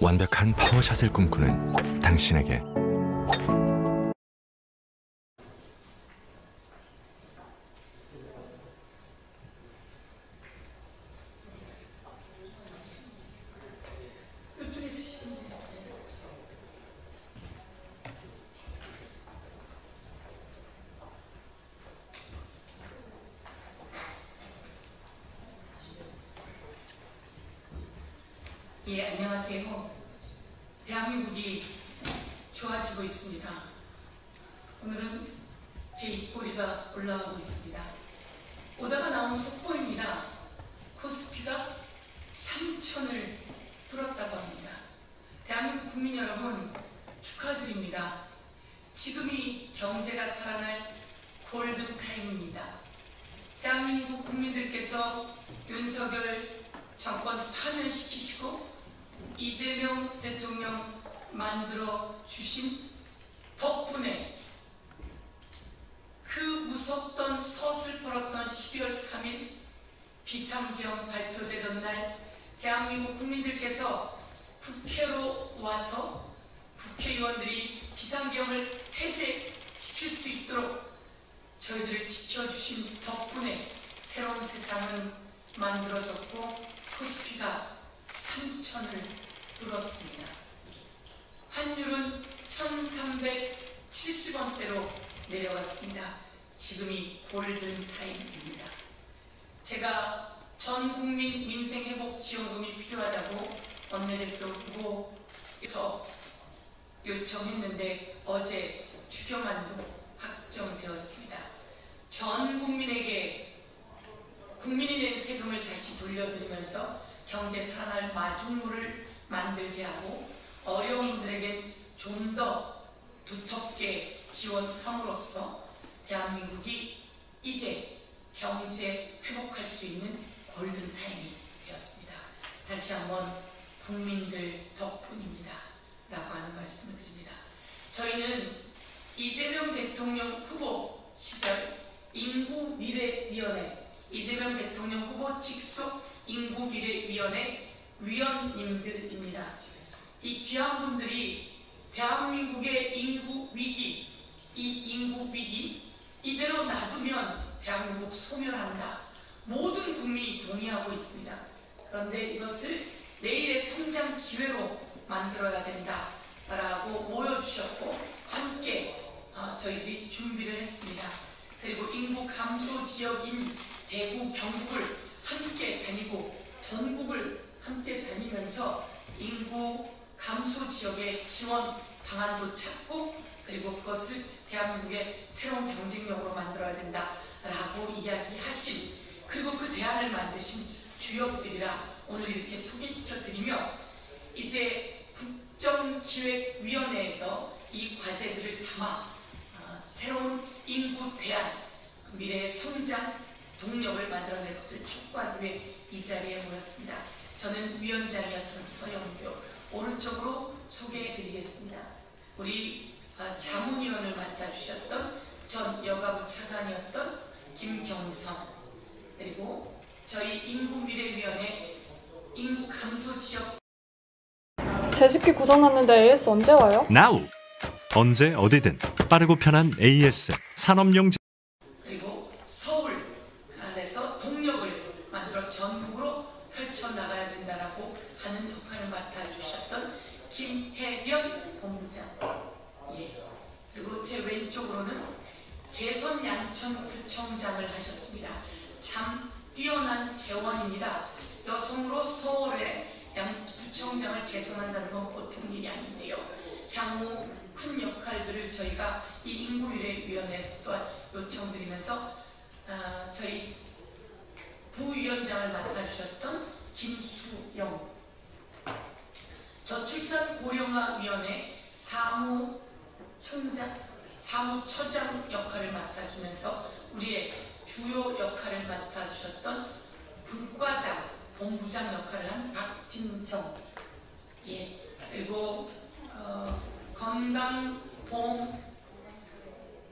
완벽한 파워샷을 꿈꾸는 당신에게 예, 안녕하세요. 대한민국이 좋아지고 있습니다. 오늘은 제 입꼬리가 올라가고 있습니다. 오다가 나온 속보입니다. 코스피가 3천을 뚫었다고 합니다. 대한민국 국민 여러분 축하드립니다. 지금이 경제가 살아날 골든타임입니다. 대한민국 국민들께서 윤석열 정권 파면시키시고 이재명 대통령 만들어 주신 덕분에 그 무섭던 서슬퍼렇던 12월 3일 비상경 발표되던 날 대한민국 국민들께서 국회로 와서 국회의원들이 비상경을 해제시킬 수 있도록 저희들을 지켜주신 덕분에 새로운 세상은 만들어졌고 코스피가 3천을 뚫었습니다. 환율은 1370원대로 내려왔습니다. 지금이 골든타임입니다. 제가 전국민 민생회복지원금이 필요하다고 원내대표 후보부터 요청했는데 어제 추경안도 확정되었습니다. 전 국민에게 국민이 낸 세금을 다시 돌려드리면서 경제 살아날 마중물을 만들게 하고 어려운 분들에겐 좀 더 두텁게 지원함으로써 대한민국이 이제 경제 회복할 수 있는 골든타임이 되었습니다. 다시 한번 국민들 덕분입니다. 라고 하는 말씀을 드립니다. 저희는 이재명 대통령 후보 시절 인구미래위원회 이재명 대통령 후보 직속 인구미래위원회 위원님들입니다. 이 귀한 분들이 대한민국의 인구위기, 이 인구위기 이대로 놔두면 대한민국 소멸한다. 모든 국민이 동의하고 있습니다. 그런데 이것을 내일의 성장 기회로 만들어야 된다. 라고 모여주셨고 함께 저희들이 준비를 했습니다. 그리고 인구 감소 지역인 대구, 경북을 함께 다니고 전국을 함께 다니면서 인구 감소 지역의 지원 방안도 찾고 그리고 그것을 대한민국의 새로운 경쟁력으로 만들어야 된다라고 이야기하신 그리고 그 대안을 만드신 주역들이라 오늘 이렇게 소개시켜드리며 이제 국정기획위원회에서 이 과제들을 담아 새로운 인구 대안, 미래의 성장 동력을 만들어낼 것을 촉구하기 위해 이 자리에 모였습니다. 저는 위원장이었던 서영교, 오른쪽으로 소개해드리겠습니다. 우리 자문위원을 맡아주셨던 전 여가부 차관이었던 김경선, 그리고 저희 인구미래위원회 인구감소지역 제습기 고장났는데 AS 언제 와요? Now! 언제 어디든 빠르고 편한 AS 산업용 그리고 서울 안에서 동력을 만들어 전국으로 펼쳐나가야 된다라고 하는 역할을 맡아주셨던 김혜련 본부장, 예. 그리고 제 왼쪽으로는 재선 양천구청장을 하셨습니다. 참 뛰어난 재원입니다. 여성으로 서울의 구청장을 재선한다는 건 보통 일이 아닌데요. 향후 큰 역할들을 저희가 이 인구미래위원회에서 또한 요청드리면서 저희 부위원장을 맡아주셨던 김수영, 저출산고령화위원회 사무처장 역할을 맡아주면서 우리의 주요 역할을 맡아주셨던 분과장, 본부장 역할을 한 박진경, 예. 그리고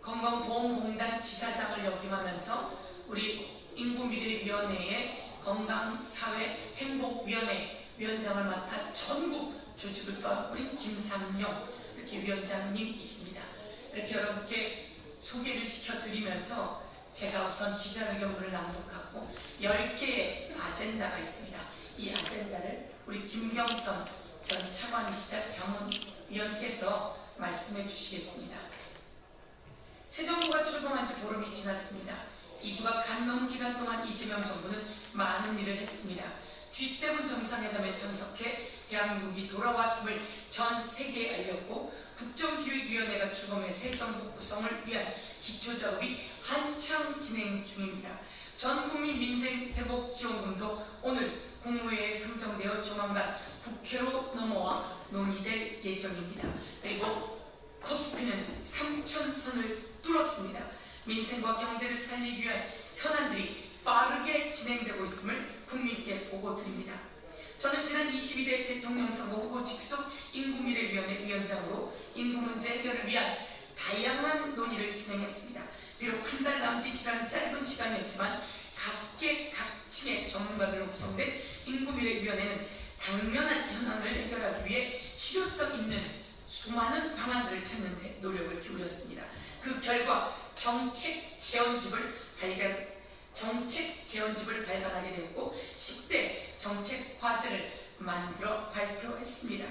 건강보험공단 지사장을 역임하면서 우리 인구미래위원회의 건강사회행복위원회 위원장을 맡아 전국 조직을 떠안린 김삼용 이렇게 위원장님이십니다. 이렇게 여러분께 소개를 시켜드리면서 제가 우선 기자회견문을 낭독하고 10개의 아젠다가 있습니다. 이 아젠다를 우리 김경선 전 차관이시자 자문위원께서 말씀해 주시겠습니다. 새 정부가 출범한 지 보름이 지났습니다. 2주가 간 넘은 기간 동안 이재명 정부는 많은 일을 했습니다. G7 정상회담에 참석해 대한민국이 돌아왔음을 전 세계에 알렸고 국정기획위원회가 출범해 새 정부 구성을 위한 기초작업이 한창 진행 중입니다. 전국민 민생회복지원금도 오늘 국무회의에 상정되어 조만간 국회로 넘어와 논의될 예정입니다. 그리고 코스피는 3,000선을 뚫었습니다. 민생과 경제를 살리기 위한 현안들이 빠르게 진행되고 있음을 국민께 보고드립니다. 저는 지난 22대 대통령 선거 후보 직속 인구미래위원회 위원장으로 인구 문제 해결을 위한 다양한 논의를 진행했습니다. 비록 한 달 남짓이라는 짧은 시간이었지만 각계각층의 전문가들로 구성된 인구미래위원회는 당면한 현안을 해결하기 위해 실효성 있는 수많은 방안들을 찾는 데 노력을 기울였습니다. 그 결과 정책 재원집을 발간하게 되었고 10대 정책 과제를 만들어 발표했습니다.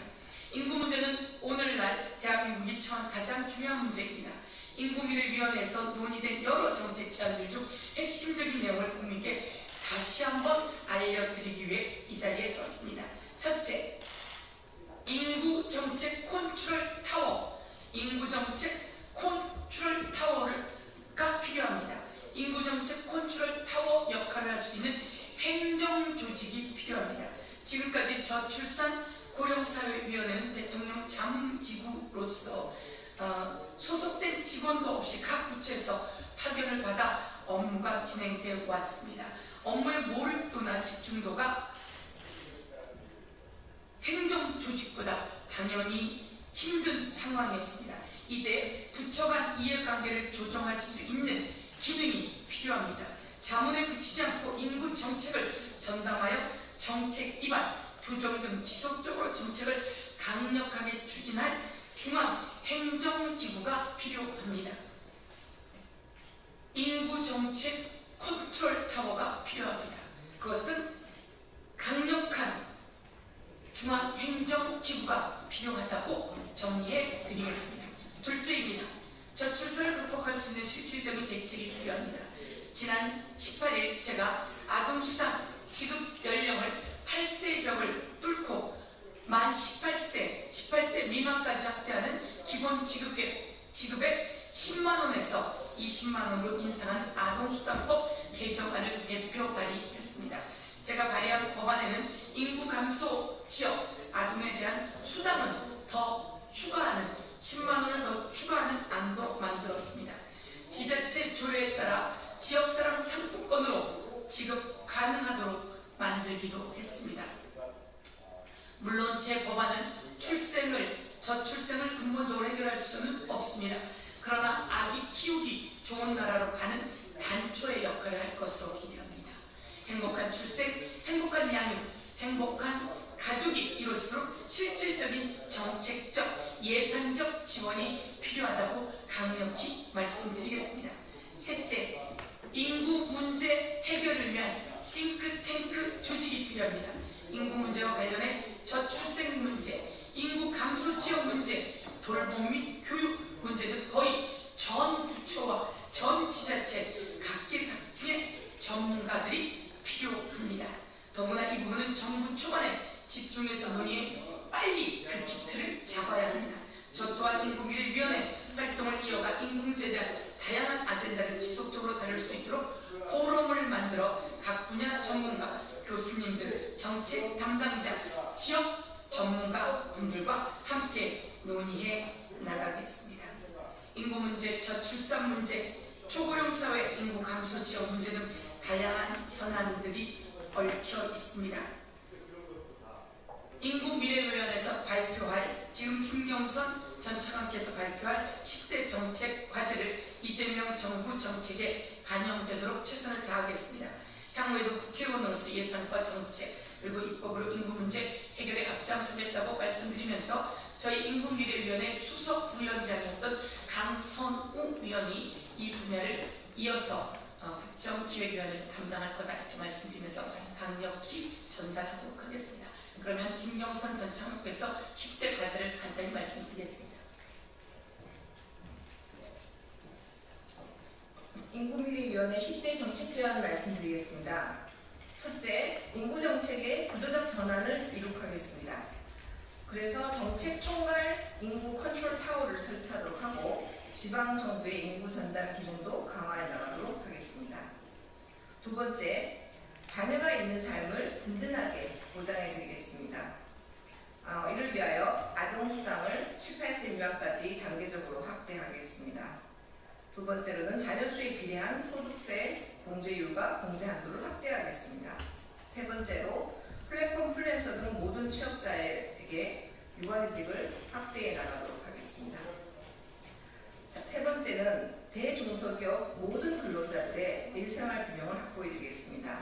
인구 문제는 오늘날 대한민국이 처한 가장 중요한 문제입니다. 인구미래위원회에서 논의된 여러 정책 제안들 중 핵심적인 내용을 국민께 다시 한번 알려드리기 위해 이 자리에 섰습니다. 첫째, 인구정책 컨트롤 타워, 인구정책 컨트롤 타워가 필요합니다. 인구정책 컨트롤 타워 역할을 할 수 있는 행정조직이 필요합니다. 지금까지 저출산 고령사회위원회는 대통령 자문기구로서 소속된 직원도 없이 각 부처에서 파견을 받아 업무가 진행되어 왔습니다. 업무의 몰입도나 집중도가 행정조직보다 당연히 힘든 상황이었습니다. 이제 부처 간 이해관계를 조정할 수 있는 기능이 필요합니다. 자문에 그치지 않고 인구 정책을 전담하여 정책 입안, 조정 등 지속적으로 정책을 강력하게 추진할 중앙 행정기구가 필요합니다. 인구 정책 컨트롤 타워가 필요합니다. 그것은 강력한 중앙 행정기구가 필요하다고 정리해 드리겠습니다. 둘째입니다. 저출산을 극복할 수 있는 실질적인 대책이 필요합니다. 지난 18일 제가 아동수당 지급 연령을 8세의 벽을 뚫고 만 18세 미만까지 확대하는 기본 지급의 10만원에서 20만원으로 인상한 아동수당법 개정안을 대표 발의했습니다. 제가 발의한 법안에는 인구 감소 지역 아동에 대한 수당은 더 추가하는 10만원을 더 추가하는 안도 만들었습니다. 지자체 조례에 따라 지역사랑 상품권으로 지급 가능하도록 만들기도 했습니다. 물론 제 법안은 저출생을 근본적으로 해결할 수는 없습니다. 그러나 아기 키우기 좋은 나라로 가는 단초의 역할을 할 것으로 기대합니다. 행복한 출생, 행복한 양육, 행복한 가족이 이루어지도록 실질적인 정책적, 예산적 지원이 필요하다고 강력히 말씀드리겠습니다. 셋째, 인구 문제 해결을 위한 싱크탱크 조직이 필요합니다. 인구 문제와 관련해 저출생 문제, 인구 감소 지역 문제, 돌봄 및 교육 문제 등 거의 전 부처와 전 지자체 각계각층의 전문가들이 필요합니다. 더구나 이 부분은 정부 초반에 집중해서 논의해 빨리 그 기틀을 잡아야 합니다. 저 또한 인구미래위원회 활동을 이어가 인구 문제에 대한 다양한 아젠다를 지속적으로 다룰 수 있도록 포럼을 만들어 각 분야 전문가, 교수님들, 정책 담당자, 지역 전문가 분들과 함께 논의해 나가겠습니다. 인구 문제, 저출산 문제, 초고령 사회 인구 감소 지역 문제 등 다양한 현안들이 얽혀 있습니다. 인구미래위원회에서 발표할 지금 김경선 전 차관께서 발표할 10대 정책 과제를 이재명 정부 정책에 반영되도록 최선을 다하겠습니다. 향후에도 국회의원으로서 예산과 정책, 그리고 입법으로 인구 문제 해결에 앞장서겠다고 말씀드리면서 저희 인구미래위원회 수석 부위원장이었던 강선우 위원이 이 분야를 이어서 국정기획위원회에서 담당할 거다 이렇게 말씀드리면서 강력히 전달하도록 하겠습니다. 그러면 김영선 전 창업부에서 10대 과제를 간단히 말씀드리겠습니다. 인구미래위원회 10대 정책 제안 말씀드리겠습니다. 첫째, 인구정책의 구조적 전환을 이룩하겠습니다. 그래서 정책 총괄 인구 컨트롤 타워를 설치하도록 하고 지방정부의 인구 전담 기능도 강화해 나가도록 하겠습니다. 두 번째, 자녀가 있는 삶을 든든하게 보장해 드리겠습니다. 이를 위하여 아동수당을 18세 미만까지 단계적으로 확대하겠습니다. 두 번째로는 자녀 수에 비례한 소득세 공제율과 공제 한도를 확대하겠습니다. 세 번째로 플랫폼 프리랜서 등 모든 취업자에게 육아휴직을 확대해 나가도록 하겠습니다. 세 번째는 대중소기업 모든 근로자들의 일생활 균형을 확보해 드리겠습니다.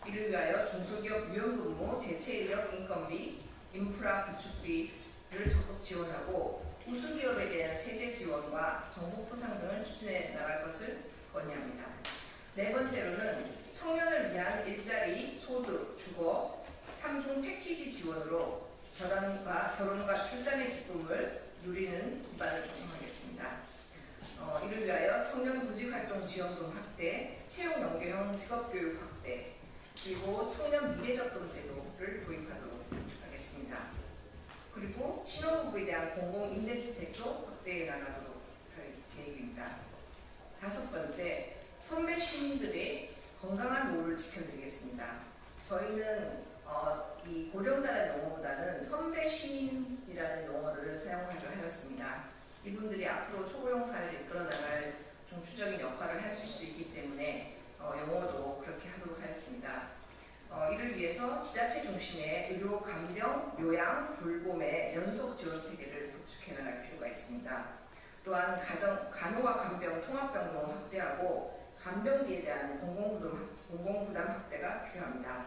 이를 위하여 중소기업 유연근무, 대체인력 인건비, 인프라 구축비를 적극 지원하고 우수기업에 대한 세제 지원과 정보 포상 등을 추진해 나갈 것을 건의합니다. 네 번째로는 청년을 위한 일자리, 소득, 주거, 3중 패키지 지원으로 결혼과 출산의 기쁨을 누리는 기반을 조성하겠습니다. 이를 위하여 청년 구직활동 지원금 확대, 채용 연계형 직업교육 확대, 그리고 청년 미래적금 제도를 도입하도록 하겠습니다. 그리고 신혼부부에 대한 공공임대주택도 확대해 나가도록 할 계획입니다. 다섯 번째, 선배 시민들의 건강한 노후를 지켜드리겠습니다. 저희는 이 고령자라는 용어보다는 선배 시민이라는 용어를 사용하기로 하였습니다. 이분들이 앞으로 초고령 사회를 이끌어 나갈 중추적인 역할을 하실 수 있기 때문에 용어도 그렇게 하도록 하였습니다. 이를 위해서 지자체 중심의 의료, 간병, 요양, 돌봄의 연속 지원 체계를 구축해 나갈 필요가 있습니다. 또한 간호와 간병, 통합병동 확대하고 간병비에 대한 공공부담 확대가 필요합니다.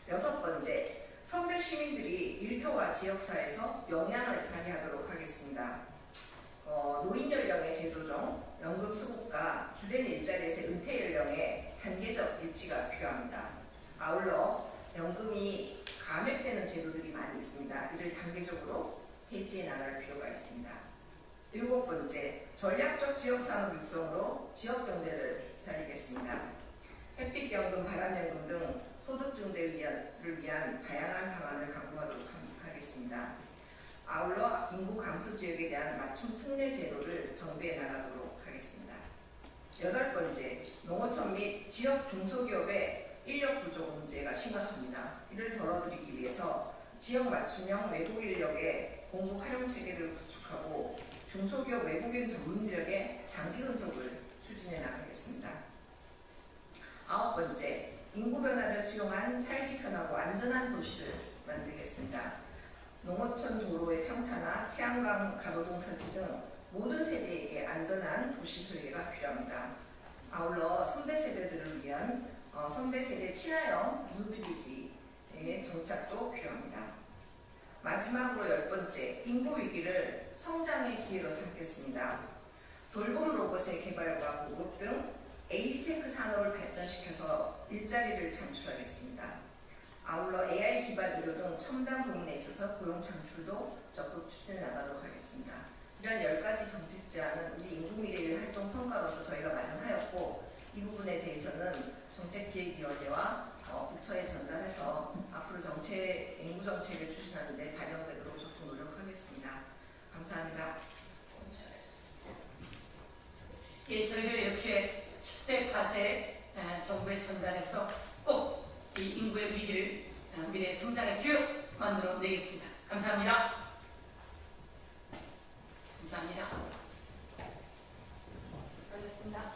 여섯 번째, 선배 시민들이 일터와 지역사회에서 영향을 발휘하도록 하겠습니다. 노인 연령의 재조정, 연금 수급과 주된 일자리에서의 은퇴 연령의 단계적 일치가 필요합니다. 아울러 연금이 감액되는 제도들이 많이 있습니다. 이를 단계적으로 폐지해 나갈 필요가 있습니다. 일곱 번째, 전략적 지역산업 육성으로 지역경제를 살리겠습니다. 햇빛연금, 바람연금 등 소득 증대를 위한 다양한 방안을 강구하도록 하겠습니다. 아울러 인구 감소 지역에 대한 맞춤 특례 제도를 정비해 나가도록 하겠습니다. 여덟 번째, 농어촌 및 지역 중소기업의 인력 부족 문제가 심각합니다. 이를 덜어드리기 위해서 지역 맞춤형 외국 인력의 공급 활용 체계를 구축하고 중소기업 외국인 전문 인력의 장기 근속을 추진해 나가겠습니다. 아홉 번째, 인구 변화를 수용한 살기 편하고 안전한 도시를 만들겠습니다. 농어촌 도로의 평탄화, 태양광 가로등 설치 등 모든 세대에게 안전한 도시 설계가 필요합니다. 아울러 선배 세대들을 위한 선배 세대 친화형 뉴빌리지의 정착도 필요합니다. 마지막으로 열 번째, 인구 위기를 성장의 기회로 삼겠습니다. 돌봄 로봇의 개발과 보급 등 에이스테크 산업을 발전시켜서 일자리를 창출하겠습니다. 아울러 AI 기반 의료 등 첨단 부문에 있어서 고용 창출도 적극 추진해 나가도록 하겠습니다. 이런 10가지 정책 제안은 우리 인구미래의 활동 성과로서 저희가 마련하였고 이 부분에 대해서는 정책기획위원회와 부처에 전달해서 앞으로 인구 정책을 추진하는 데 반영되도록 적극 노력하겠습니다. 감사합니다. 예, 저희가 이렇게 10대 과제 정부에 전달해서 꼭 이 인구의 위기를 미래의 성장의 기회로 만들어 내겠습니다. 감사합니다. 감사합니다. 수고하셨습니다.